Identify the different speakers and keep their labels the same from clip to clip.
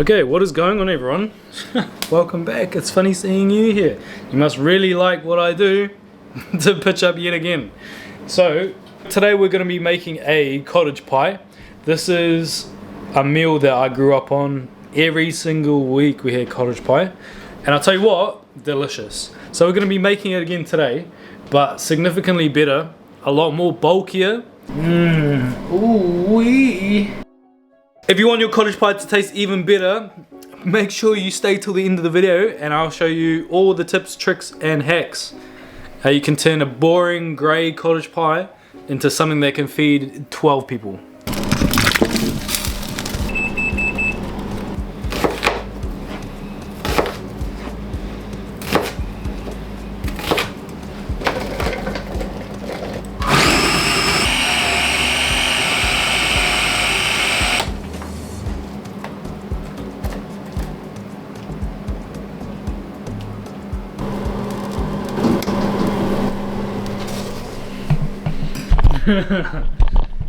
Speaker 1: Okay, what is going on, everyone? Welcome back. It's funny seeing you here. You must really like what I do to pitch up yet again. So today we're going to be making a cottage pie. This is a meal that I grew up on. Every single week we had cottage pie, and I'll tell you what, delicious. So we're going to be making it again today, but significantly better, a lot more bulkier. Ooh-wee. If you want your cottage pie to taste even better, make sure you stay till the end of the video and I'll show you all the tips, tricks and hacks. How you can turn a boring grey cottage pie into something that can feed 12 people.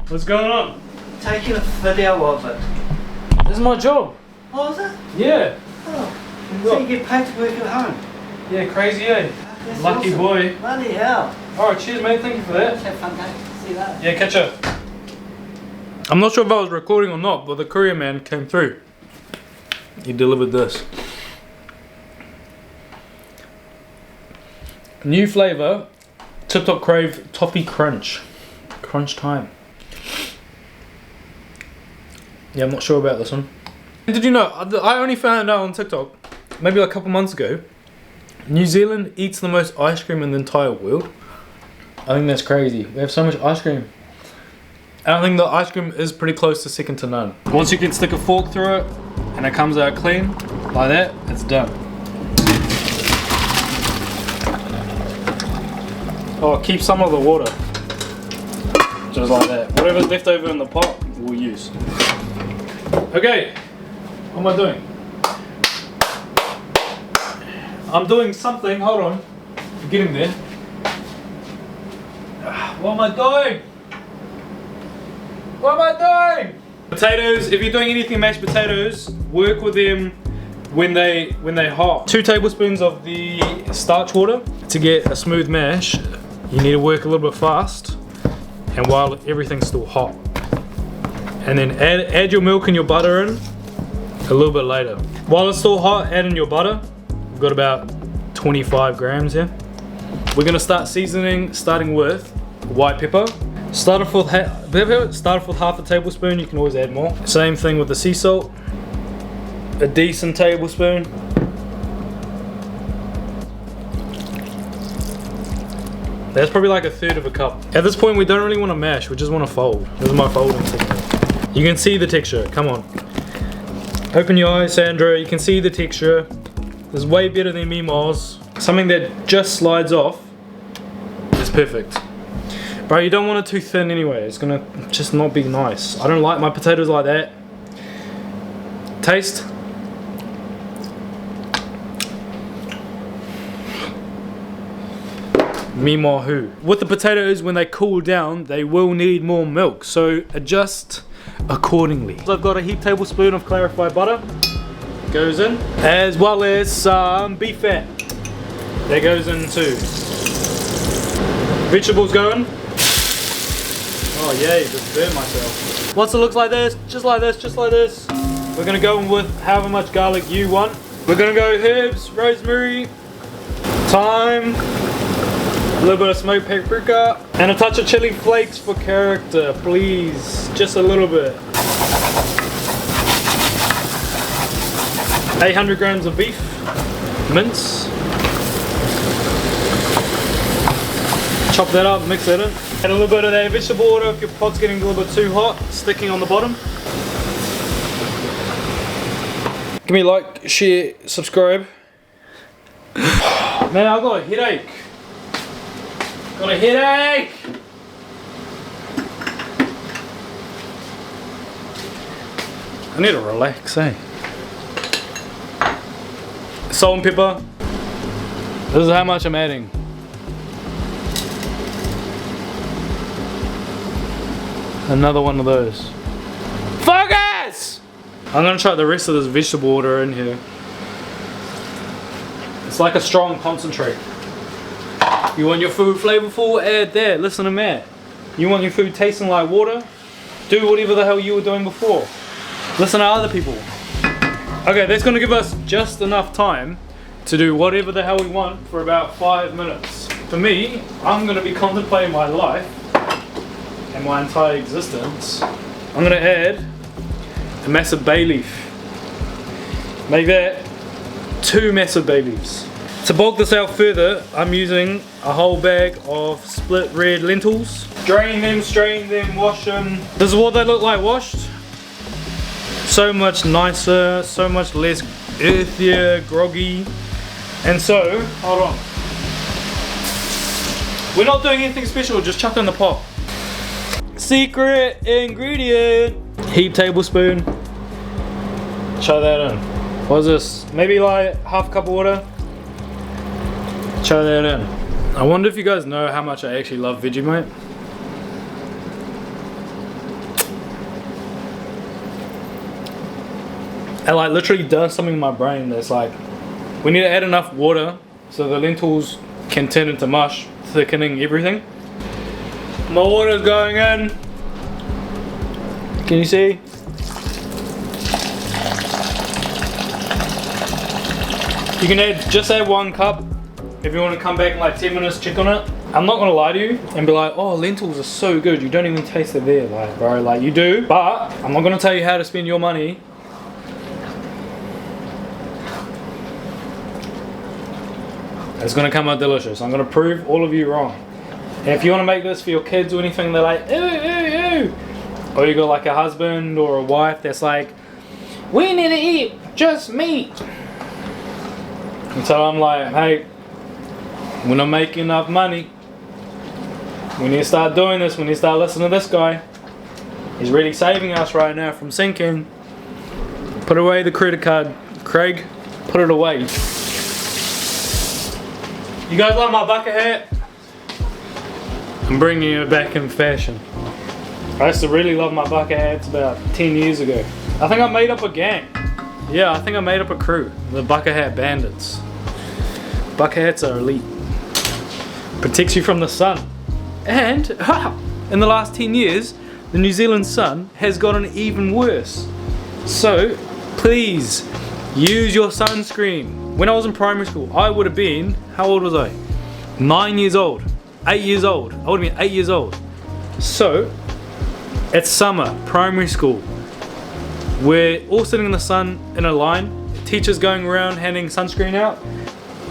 Speaker 1: What's going on?
Speaker 2: Taking a video of it.
Speaker 1: This is my job.
Speaker 2: Oh, is it?
Speaker 1: Yeah.
Speaker 2: Oh. So you get paid to work at home?
Speaker 1: Yeah, crazy, eh?
Speaker 2: That's
Speaker 1: Lucky
Speaker 2: awesome.
Speaker 1: boy.
Speaker 2: Bloody hell.
Speaker 1: Alright, cheers mate, thank you for that.
Speaker 2: Have fun, mate. See you later.
Speaker 1: Yeah, catch up. I'm not sure if I was recording or not, but the courier man came through. He delivered this. New flavour, Tip Top Crave Toffee Crunch. Crunch time. Yeah, I'm not sure about this one. Did you know, I only found out on TikTok, maybe like a couple months ago, New Zealand eats the most ice cream in the entire world. I think that's crazy. We have so much ice cream. And I think the ice cream is pretty close to second to none. Once you can stick a fork through it, and it comes out clean, like that, it's done. Oh, keep some of the water. Just like that. Whatever's left over in the pot, we'll use. Okay, what am I doing? I'm doing something, hold on. I'm getting there. What am I doing? What am I doing? Potatoes, if you're doing anything mashed potatoes, work with them when they're hot. 2 tablespoons of the starch water. To get a smooth mash, you need to work a little bit fast and while everything's still hot. And then add your milk and your butter in a little bit later. While it's still hot, add in your butter. We've got about 25 grams here. We're gonna start seasoning, starting with white pepper. Start off with half a tablespoon, you can always add more. Same thing with the sea salt. A decent tablespoon. That's probably like 1/3 of a cup. At this point we don't really want to mash, we just want to fold. This is my folding technique. You can see the texture, come on. Open your eyes, Sandra, you can see the texture. This is way better than Meemaw's. Something that just slides off is perfect. Bro, you don't want it too thin anyway, it's gonna just not be nice. I don't like my potatoes like that. Taste. Meemaw who. With the potatoes, when they cool down, they will need more milk, so adjust accordingly. So I've got a heaped tablespoon of clarified butter. Goes in. As well as some beef fat. That goes in too. Vegetables go in. Oh yay, just burnt myself. Once it looks like this, just like this, just like this, we're gonna go in with however much garlic you want. We're gonna go herbs, rosemary, thyme, a little bit of smoked paprika, and a touch of chili flakes for character, please. Just a little bit. 800 grams of beef, mince. Chop that up, mix that in. Add a little bit of that vegetable water if your pot's getting a little bit too hot, sticking on the bottom. Give me a like, share, subscribe. Man, I've got a headache. Got a headache! I need to relax, eh? Salt and pepper. This is how much I'm adding. Another one of those. Focus! I'm gonna try the rest of this vegetable water in here. It's like a strong concentrate. You want your food flavorful? Add that. Listen to Matt. You want your food tasting like water? Do whatever the hell you were doing before. Listen to other people. Okay, that's gonna give us just enough time to do whatever the hell we want for about 5 minutes. For me, I'm gonna be contemplating my life and my entire existence. I'm gonna add a massive bay leaf. Make that 2 massive bay leaves. To bulk this out further, I'm using a whole bag of split red lentils. Drain them, strain them, wash them. This is what they look like washed. So much nicer, so much less earthier, groggy. And so, hold on. We're not doing anything special, just chuck it in the pot. Secret ingredient. Heaped tablespoon. Chuck that in. What is this? Maybe like half a cup of water. Chuck that in. I wonder if you guys know how much I actually love Vegemite. It like literally does something in my brain that's like, we need to add enough water so the lentils can turn into mush, thickening everything. My water's going in. Can you see? You can just add 1 cup if you want to come back in like 10 minutes, check on it. I'm not gonna lie to you and be like, oh, lentils are so good, you don't even taste it there. Like, bro, like you do, but I'm not gonna tell you how to spend your money. It's gonna come out delicious. I'm gonna prove all of you wrong. And if you wanna make this for your kids or anything, they're like, ew, ew, ew. Or you got like a husband or a wife that's like, we need to eat just meat. And so I'm like, hey, we're not making enough money. We need to start doing this. We need to start listening to this guy. He's really saving us right now from sinking. Put away the credit card, Craig. Put it away. You guys like my bucket hat? I'm bringing it back in fashion. I used to really love my bucket hats about 10 years ago. I think I made up a gang. Yeah, I think I made up a crew. The bucket hat bandits. Bucket hats are elite. Protects you from the sun. And in the last 10 years, the New Zealand sun has gotten even worse. So please use your sunscreen. When I was in primary school, I would have been, how old was I? 9 years old, 8 years old. I would have been 8 years old. So it's summer, primary school. We're all sitting in the sun in a line. Teachers going around handing sunscreen out.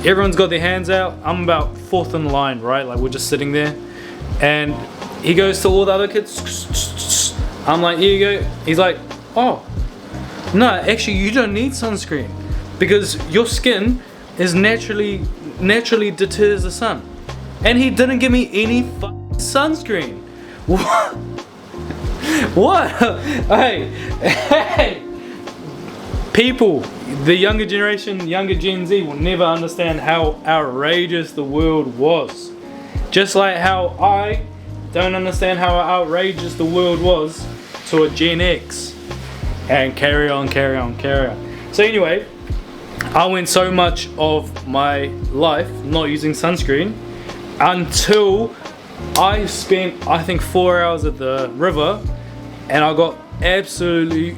Speaker 1: Everyone's got their hands out. I'm about 4th in line, right? Like we're just sitting there. And he goes to all the other kids. I'm like, here you go. He's like, oh, no, actually you don't need sunscreen because your skin is naturally deters the sun. And he didn't give me any sunscreen. What? What? Hey, people, the younger generation, younger Gen Z will never understand how outrageous the world was. Just like how I don't understand how outrageous the world was to a Gen X. And carry on. So anyway, I went so much of my life not using sunscreen until I spent, I think, 4 hours at the river and I got absolutely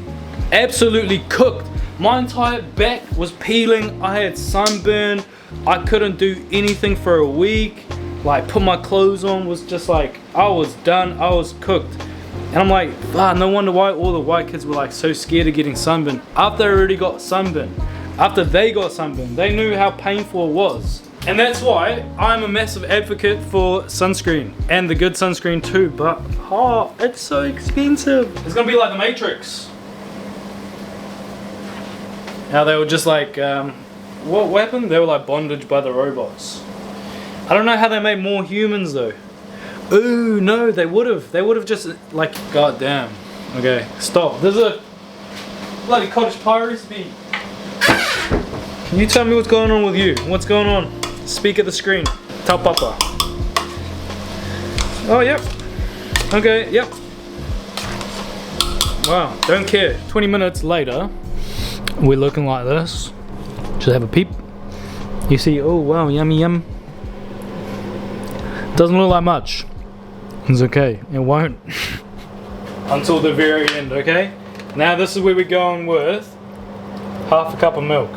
Speaker 1: cooked. My entire back was peeling. I had sunburn. I couldn't do anything for a week. Like, put my clothes on, was just like, I was done. I was cooked. And I'm like, no wonder why all the white kids were like so scared of getting sunburn. After they already got sunburn, after they got sunburn, they knew how painful it was. And that's why I'm a massive advocate for sunscreen, and the good sunscreen too, but it's so expensive. It's gonna be like the Matrix. How they were just like, what happened? They were like bondage by the robots. I don't know how they made more humans though. Ooh, no, they would have just like, goddamn. Okay, stop. There's a bloody cottage pie recipe. Can you tell me what's going on with you? What's going on? Speak at the screen. Tell Papa. Oh, yep. Okay, yep. Wow, don't care. 20 minutes later, we're looking like this. Just have a peep. You see, oh wow, yummy yum. Doesn't look like much. It's okay, it won't. Until the very end, okay? Now this is where we're going with half a cup of milk.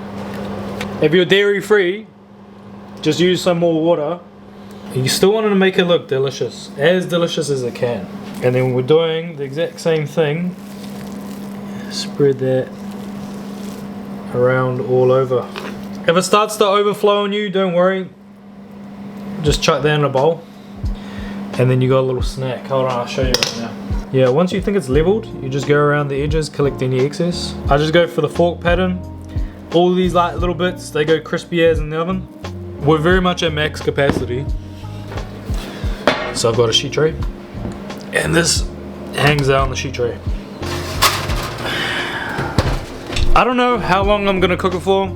Speaker 1: If you're dairy free, just use some more water. You still want to make it look delicious as it can. And then we're doing the exact same thing. Spread that around all over. If it starts to overflow on you, don't worry. Just chuck that in a bowl. And then you got a little snack. Hold on, I'll show you right now. Yeah, once you think it's leveled, you just go around the edges, collect any excess. I just go for the fork pattern. All these like little bits, they go crispy as in the oven. We're very much at max capacity. So I've got a sheet tray. And this hangs out on the sheet tray. I don't know how long I'm gonna cook it for.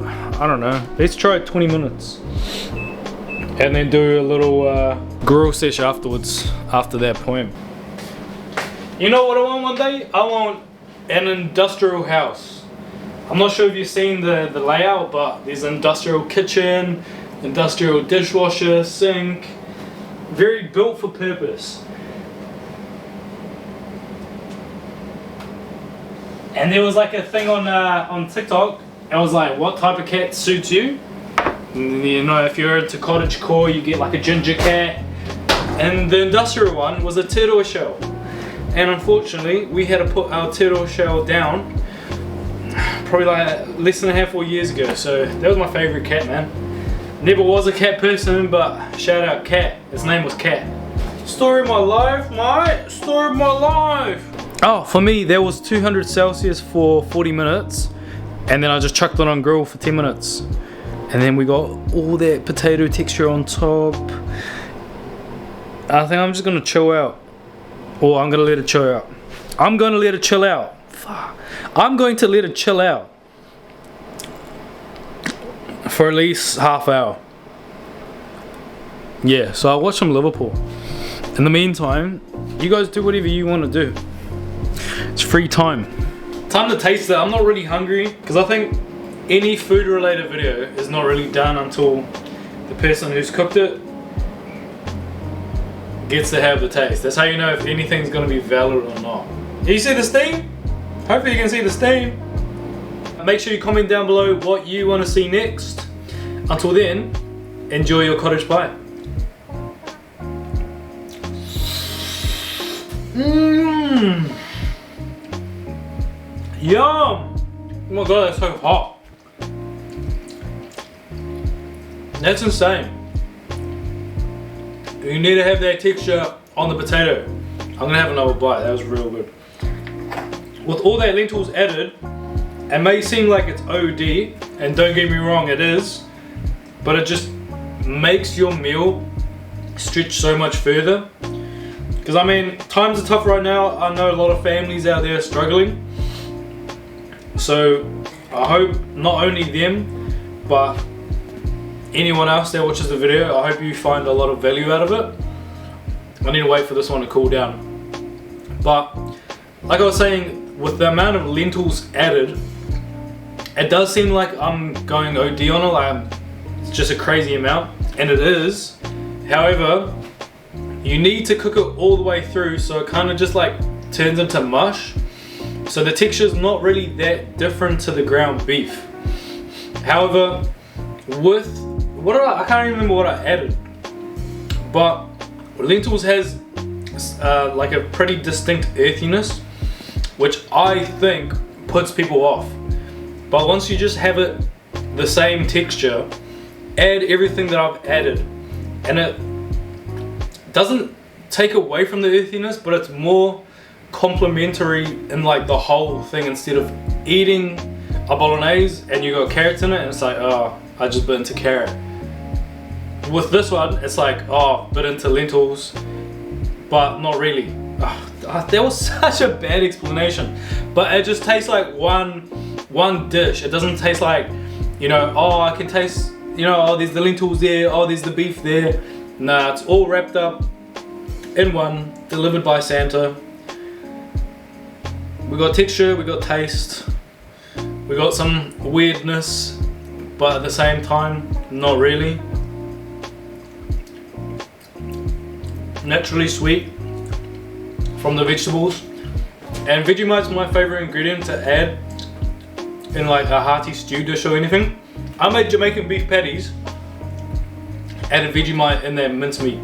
Speaker 1: I don't know. Let's try it 20 minutes. And then do a little grill sesh afterwards, after that point. You know what I want one day? I want an industrial house. I'm not sure if you've seen the layout, but there's an industrial kitchen, industrial dishwasher, sink. Very built for purpose. And there was like a thing on TikTok. It was like, what type of cat suits you? And, you know, if you're into cottage core, you get like a ginger cat. And the industrial one was a turtle shell. And unfortunately, we had to put our turtle shell down probably like less than a handful of years ago. So that was my favorite cat, man. Never was a cat person, but shout out Cat. His name was Cat. Story of my life, mate. Story of my life. Oh, for me, that was 200 Celsius for 40 minutes. And then I just chucked it on grill for 10 minutes. And then we got all that potato texture on top. I think I'm just gonna chill out. Or I'm gonna let it chill out. I'm gonna let it chill out. Fuck. I'm going to let it chill out for at least half hour. Yeah, so I'll watch some Liverpool. In the meantime, you guys do whatever you want to do. It's free time. Time to taste it. I'm not really hungry because I think any food related video is not really done until the person who's cooked it gets to have the taste. That's how you know if anything's going to be valid or not. You see the steam? Hopefully you can see the steam. Make sure you comment down below what you want to see next. Until then, enjoy your cottage pie. Mmm. Yum! Oh my god, that's so hot. That's insane. You need to have that texture on the potato. I'm gonna have another bite, that was real good. With all that lentils added, it may seem like it's OD, and don't get me wrong, it is, but it just makes your meal stretch so much further. Because I mean, times are tough right now. I know a lot of families out there are struggling. So I hope not only them, but anyone else that watches the video, I hope you find a lot of value out of it. I need to wait for this one to cool down. But like I was saying, with the amount of lentils added, it does seem like I'm going OD on it, like it's just a crazy amount, and it is. However, you need to cook it all the way through so it kind of just like turns into mush. So the texture is not really that different to the ground beef. However, with I can't even remember what I added, but lentils has like a pretty distinct earthiness, which I think puts people off. But once you just have it the same texture, add everything that I've added, and it doesn't take away from the earthiness, but it's more complementary in like the whole thing. Instead of eating a bolognese and you got carrots in it and it's like, oh, I just bit into carrot. With this one, it's like, oh, bit into lentils, but not really. That was such a bad explanation, but it just tastes like one dish. It doesn't taste like, you know, oh, I can taste, you know, oh, there's the lentils there, oh, there's the beef there. Nah, it's all wrapped up in one, delivered by Santa. We got texture, we got taste, we got some weirdness, but at the same time, not really. Naturally sweet from the vegetables. And Vegemite's my favorite ingredient to add in like a hearty stew dish or anything. I made Jamaican beef patties, added Vegemite in there, mincemeat.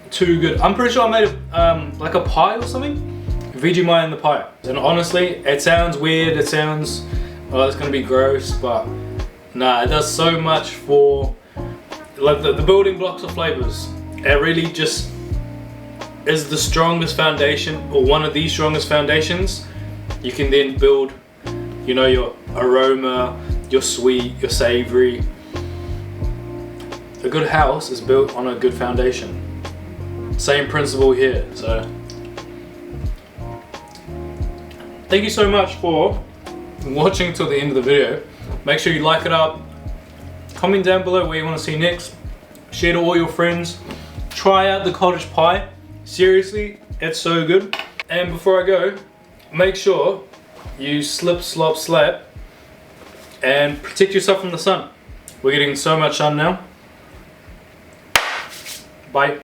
Speaker 1: Too good. I'm pretty sure I made like a pie or something. Vegemite in the pie. And honestly, it sounds weird, it sounds, oh, it's gonna be gross, but nah, it does so much for like the building blocks of flavors. It really just is the strongest foundation, or one of the strongest foundations. You can then build, you know, your aroma, your sweet, your savory. A good house is built on a good foundation. Same principle here. So thank you so much for watching till the end of the video. Make sure you like it up, comment down below what you want to see next, share to all your friends, try out the cottage pie. Seriously, it's so good. And before I go, make sure you slip, slop, slap and protect yourself from the sun. We're getting so much sun now. Bye.